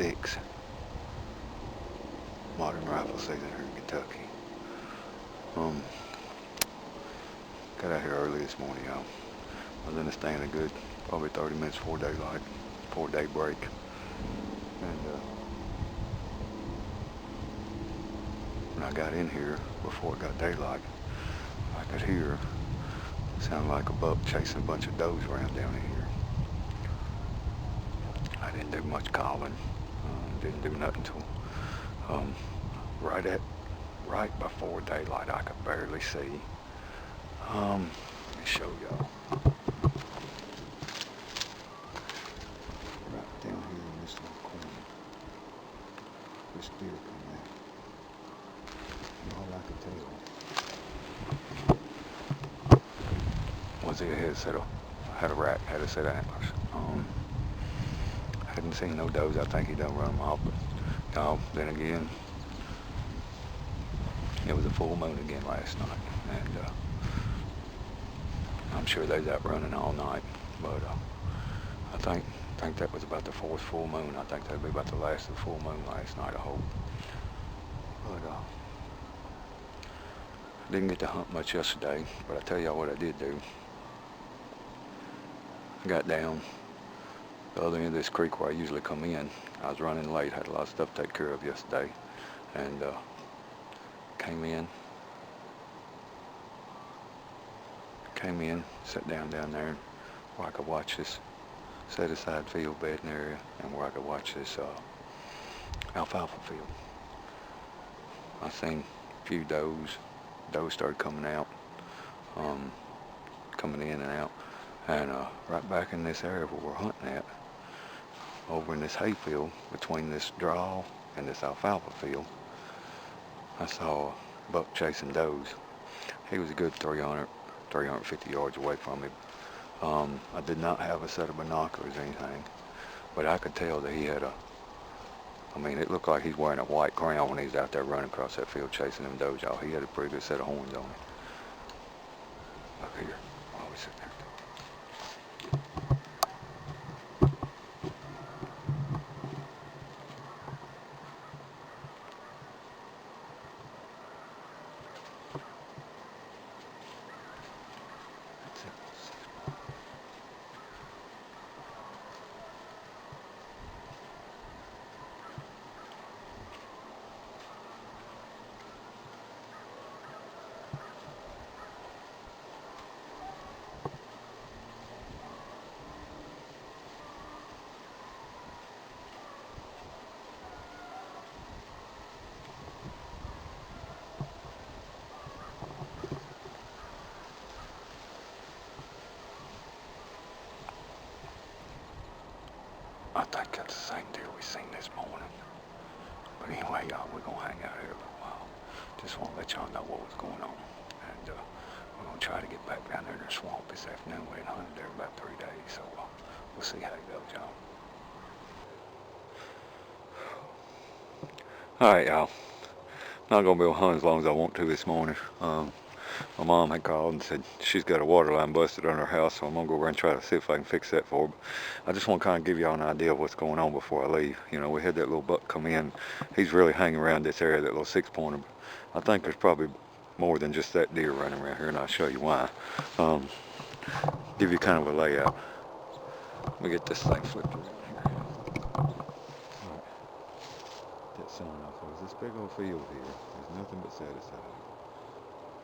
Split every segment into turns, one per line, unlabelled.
2026 modern rifle season here in Kentucky. Um, got out here early this morning, y'all. I was in the stand a good probably 30 minutes before daylight, 4-day break. And when I got in here before it got daylight, I could hear it sounded like a buck chasing a bunch of does around down in here. I didn't do much calling, didn't do nothing till um, right before daylight. I could barely see. Let me show y'all. Right down here in this little corner, this deer come out. And all I could tell was he had a rack, had a set of antlers. I hadn't seen no does. I think he done run them off, but y'all, then again, it was a full moon again last night, and I'm sure they was out running all night, but I think that was about the fourth full moon. I think that'd be about the last of the full moon last night, I hope. But didn't get to hunt much yesterday, but I tell y'all what I did do. I got down the other end of this creek where I usually come in. I was running late, had a lot of stuff to take care of yesterday, and came in, sat down there where I could watch this set aside field bedding area and where I could watch this alfalfa field. I seen a few does started coming out, coming in and out, and right back in this area where we're hunting at, over in this hay field between this draw and this alfalfa field, I saw a buck chasing does. He was a good 350 yards away from me. I did not have a set of binoculars or anything, but I could tell that he had it looked like he's wearing a white crown when he's out there running across that field chasing them does, y'all. He had a pretty good set of horns on him. Look here, while we sitting there. I think that's the same deer we seen this morning. But anyway, y'all, we're going to hang out here for a while. Just want to let y'all know what was going on. And we're going to try to get back down there in the swamp this afternoon. We ain't hunted there about 3 days, so we'll see how it goes, y'all. Alright, y'all. Not going to be able to hunt as long as I want to this morning. My mom had called and said she's got a water line busted on her house, so I'm going to go over and try to see if I can fix that for her. But I just want to kind of give y'all an idea of what's going on before I leave. You know, we had that little buck come in. He's really hanging around this area, that little 6-pointer. I think there's probably more than just that deer running around here, and I'll show you why. Give you kind of a layout. Let me get this thing flipped around here. Alright. That sun off. There's this big old field here. There's nothing but set aside.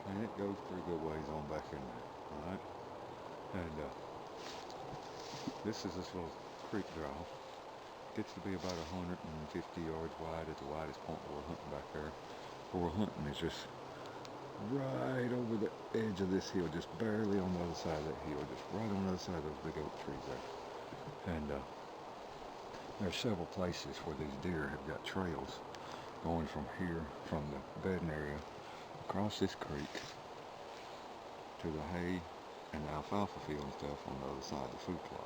And it goes pretty good ways on back in there, alright? And this is this little creek draw. Gets to be about 150 yards wide at the widest point where we're hunting back there. Where we're hunting is just right over the edge of this hill, just barely on the other side of that hill, just right on the other side of those big oak trees there. And there's several places where these deer have got trails going from here, from the bedding area, across this creek to the hay and the alfalfa field and stuff on the other side of the food plot.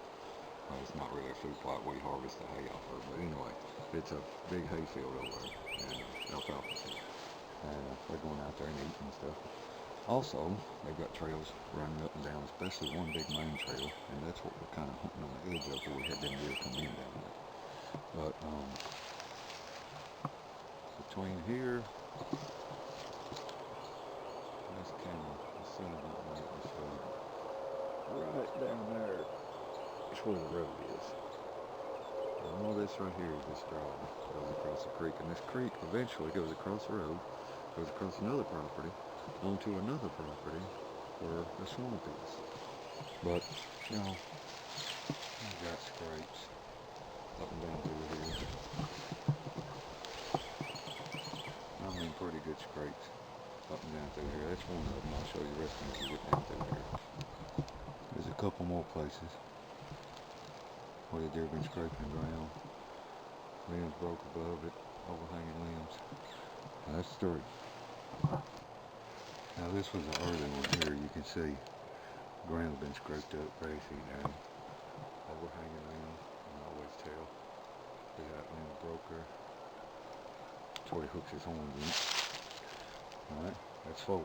Well, it's not really a food plot, we harvest the hay off of it, but anyway, it's a big hay field over there, and alfalfa field. And they're going out there and eating and stuff. Also, they've got trails running up and down, especially one big main trail, and that's what we're kind of hunting on the edge of where we had them deer come in down there. But between here, this camera, the sun don't make me show you. Right down there is where the road is. And all this right here is this drive. Goes across the creek, and this creek eventually goes across the road, goes across another property, onto another property where the swamp is. But, you know, I've got scrapes up and down through here. I mean, pretty good scrapes up and down through here. That's one of them. I'll show you the rest of them as we get down through here. There's a couple more places where the deer been scraping the ground. Limbs broke above it, overhanging limbs. Now that's 3. Now this was an early one here. You can see the ground's been scraped up, grassy down, overhanging limbs. You can always tell. See that limb broke there. That's where he hooks his horns in. Alright, that's 4.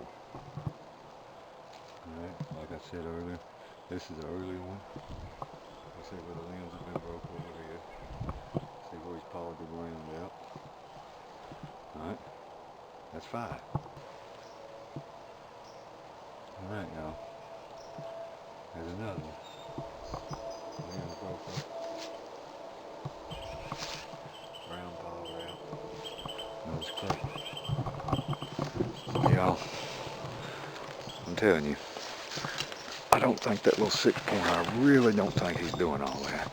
Alright, like I said earlier, this is the early one. You see where the limbs have been broke over here. See where he's pawed the ground out. Alright, that's 5. Alright, now, there's another one. Limbs broke up. Ground pawed out. Another scrape. Y'all, I'm telling you, I don't think that little 6-pointer, I really don't think he's doing all that.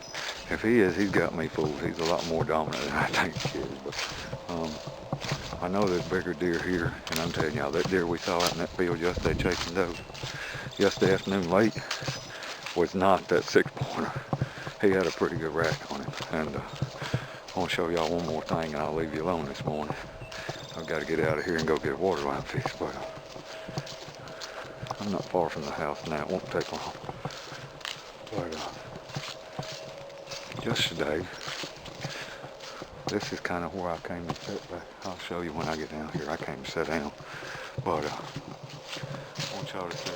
If he is, he's got me fooled. He's a lot more dominant than I think he is. But I know there's bigger deer here, and I'm telling y'all, that deer we saw out in that field yesterday chasing those, yesterday afternoon late, was not that 6-pointer. He had a pretty good rack on him. And I want to show y'all one more thing, and I'll leave you alone this morning. I've got to get out of here and go get a water line fixed, but I'm not far from the house now. It won't take long. But yesterday, this is kind of where I came to sit back. I'll show you when I get down here. I came to sit down. But I want y'all to see.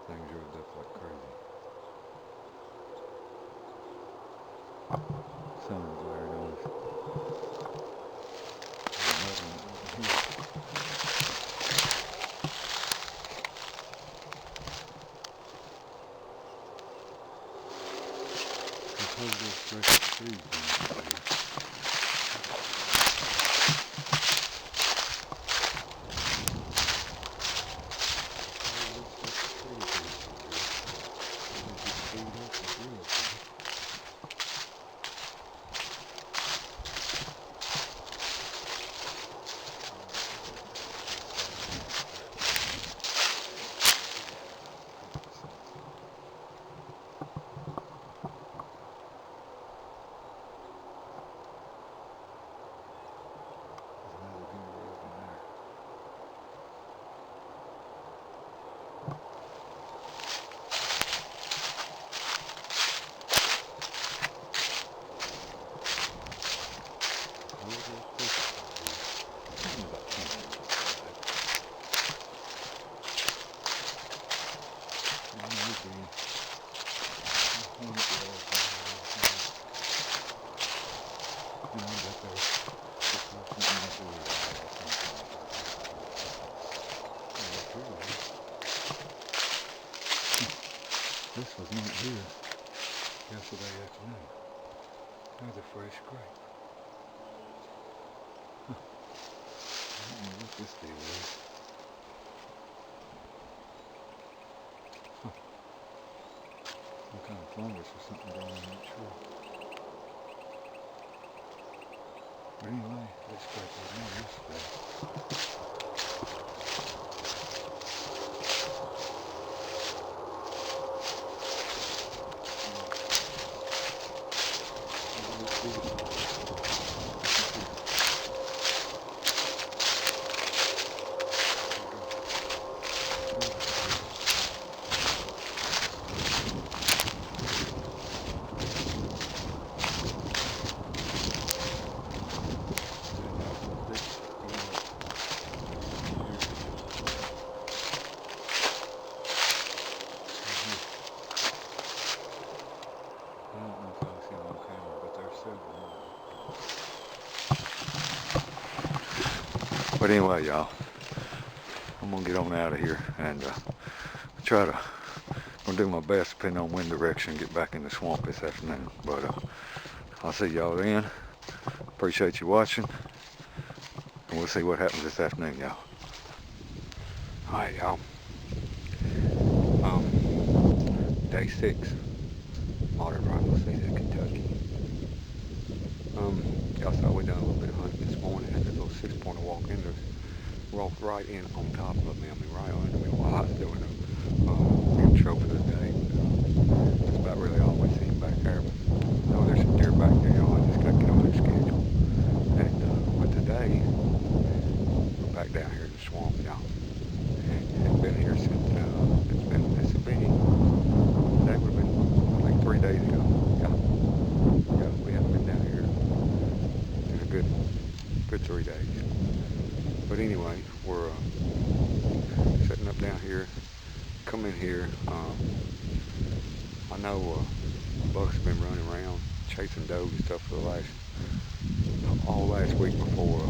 Things revved up like crazy. Sun glared on us. Another one over here. Because those fresh trees down here. This was not here yesterday afternoon. There's a fresh scrape. Huh. I don't know what this deal is. Huh. Some kind of fungus or something growing in that tree. But anyway, let's scrape that down yesterday. But anyway, y'all, I'm gonna get on out of here and try to gonna do my best, depending on wind direction, get back in the swamp this afternoon. But I'll see y'all then. Appreciate you watching, and we'll see what happens this afternoon, y'all. All right, y'all. Day 6, modern rifle season, Kentucky. Y'all saw we done a little bit of hunting this morning. Had that little 6-pointer walk right in on top of me. I mean, right under me while I was doing the intro for the day. That's about really all we seen back there. But there's some deer back there, y'all. I just gotta get on their schedule. And but today, we're back down here in the swamp, y'all. Haven't been here since it's been that would have been like 3 days ago. Yeah, we haven't been down here in a good 3 days. But anyway, we're setting up down here. Come in here. I know bucks have been running around chasing does and stuff for the all last week before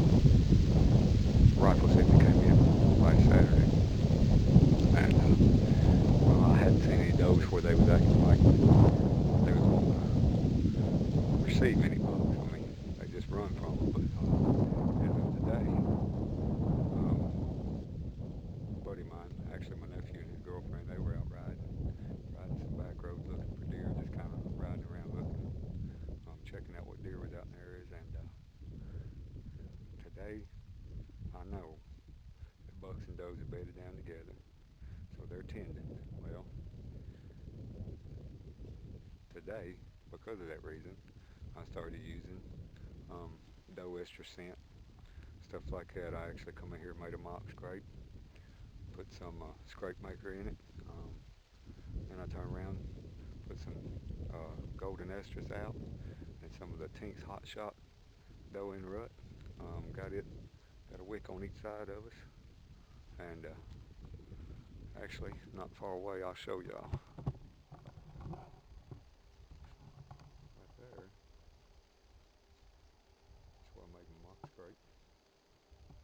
rifle season came in last Saturday. And well, I hadn't seen any does where they was acting like they was going to receive any bucks. I mean, they just run from them. But as of today, a buddy of mine, actually my nephew and his girlfriend, they were out riding some back roads looking for deer, just kind of riding around looking, checking out what deer was out in the areas. And today, I know that bucks and does are bedded down together, so they're tending. Well, today, because of that reason, I started using doe extra scent, stuff like that. I actually come in here and made a mock scrape, put some scrape maker in it, then I turn around, put some golden estrus out, and some of the Tinks Hot Shot doe in rut. Got a wick on each side of us, and actually not far away, I'll show y'all. Right there, that's where I made my mock scrape.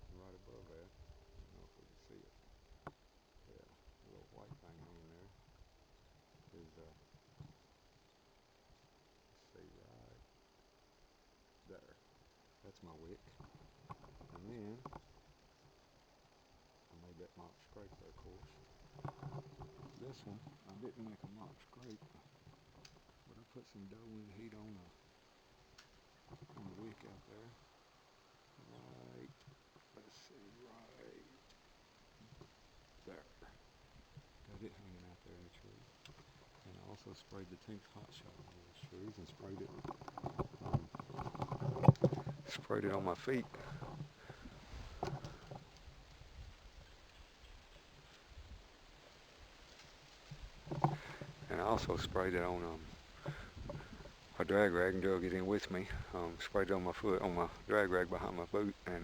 And right above that, I don't know if we can see it. Yeah, a little white thing hanging there is let's see, right there. That's my wick. And then I made that mock scrape there, of course. This one, I didn't make a mock scrape, but I put some doe in heat on the wick out there. Right, let's see, right there. Got it hanging out there in the tree. And I also sprayed the Tinks Hot Shot on those trees and sprayed it on my feet. And I also sprayed it on a drag rag and drug it in with me. Sprayed it on my foot, on my drag rag behind my boot, and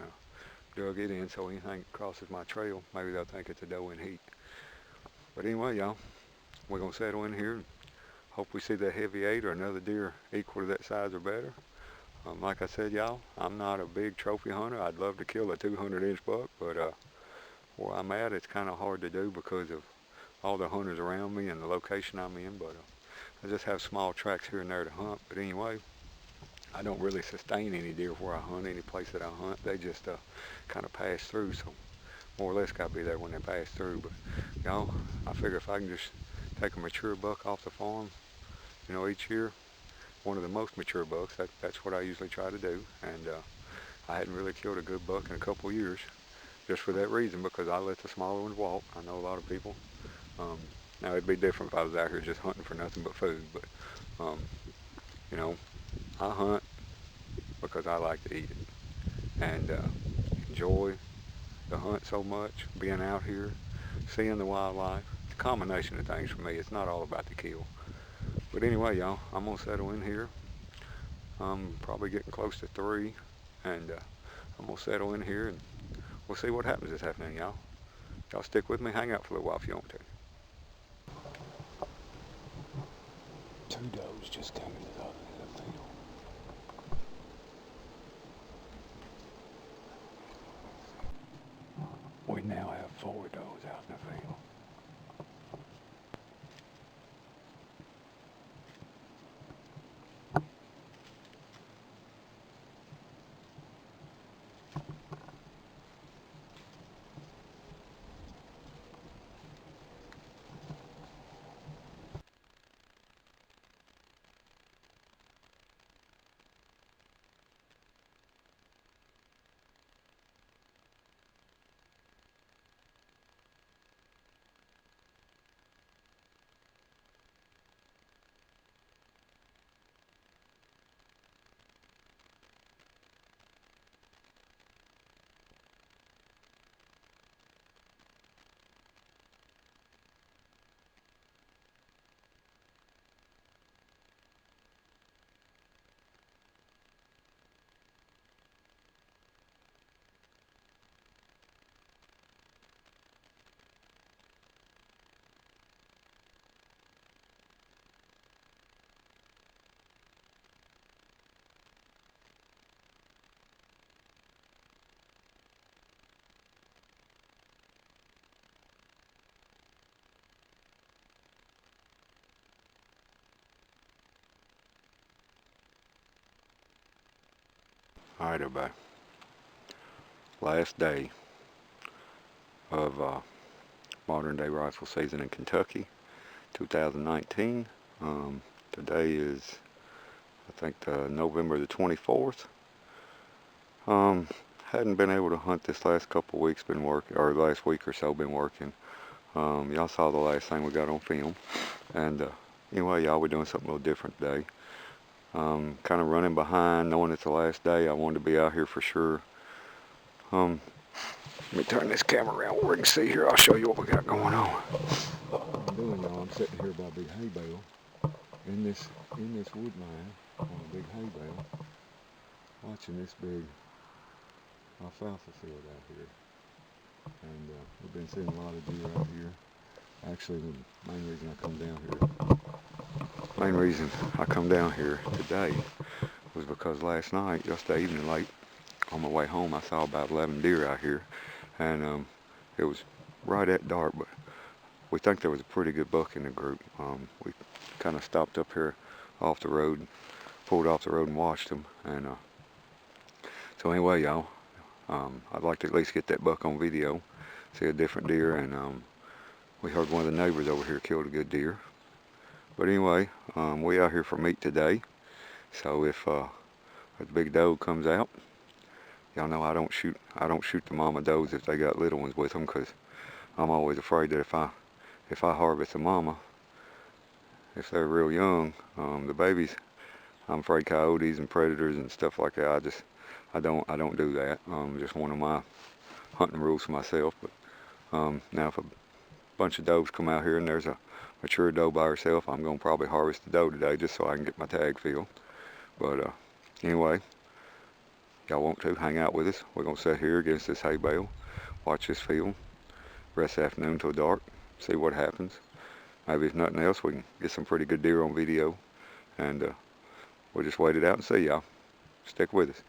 drug it in so anything that crosses my trail, maybe they'll think it's a doe in heat. But anyway, y'all, we're going to settle in here and hope we see that heavy 8 or another deer equal to that size or better. Like I said, y'all, I'm not a big trophy hunter. I'd love to kill a 200-inch buck, but where I'm at, it's kind of hard to do because of all the hunters around me and the location I'm in. But I just have small tracks here and there to hunt. But anyway, I don't really sustain any deer where I hunt, any place that I hunt. They just kind of pass through, so more or less got to be there when they pass through. But y'all, I figure if I can just take a mature buck off the farm, each year, one of the most mature bucks, that's what I usually try to do. And I hadn't really killed a good buck in a couple of years, just for that reason, because I let the smaller ones walk. I know a lot of people. Um, Now it'd be different if I was out here just hunting for nothing but food, but um, you know, I hunt because I like to eat it and enjoy the hunt so much, being out here, seeing the wildlife. It's a combination of things for me. It's not all about the kill. But anyway, y'all, I'm gonna settle in here. I'm probably getting close to 3, and I'm gonna settle in here, and we'll see what happens this afternoon, y'all. Y'all stick with me. Hang out for a little while if you want to. 2 does just came to the other end of the field. We now have 4 does out in the field. All right, everybody. Last day of modern day rifle season in Kentucky, 2019. Today is, I think, November the 24th. Hadn't been able to hunt this last couple weeks, been working, or last week or so been working. Y'all saw the last thing we got on film. And anyway, y'all, we're doing something a little different today. Kind of running behind, knowing it's the last day. I wanted to be out here for sure. Let me turn this camera around where we can see here. I'll show you what we got going on. What I'm doing, y'all, I'm sitting here by a big hay bale in this wood line on a big hay bale, watching this big alfalfa field out here. And we've been seeing a lot of deer out here. Actually, the main reason I come down here today was because last night, yesterday evening late, on my way home, I saw about 11 deer out here, and it was right at dark, but we think there was a pretty good buck in the group. We kind of stopped up here off the road, pulled off the road and watched them, and so anyway, y'all, I'd like to at least get that buck on video, see a different deer, and we heard one of the neighbors over here killed a good deer. But anyway, we out here for meat today, so if a big doe comes out, y'all know I don't shoot the mama does if they got little ones with them, because I'm always afraid that if I harvest a mama, if they're real young, the babies, I'm afraid coyotes and predators and stuff like that. I don't do that. Just one of my hunting rules for myself. But now if a bunch of does come out here and there's a mature doe by herself, I'm gonna probably harvest the doe today just so I can get my tag filled. But anyway, y'all want to hang out with us? We're gonna sit here against this hay bale, watch this field, rest the afternoon till dark, see what happens. Maybe if nothing else, we can get some pretty good deer on video, and we'll just wait it out and see, y'all. Stick with us.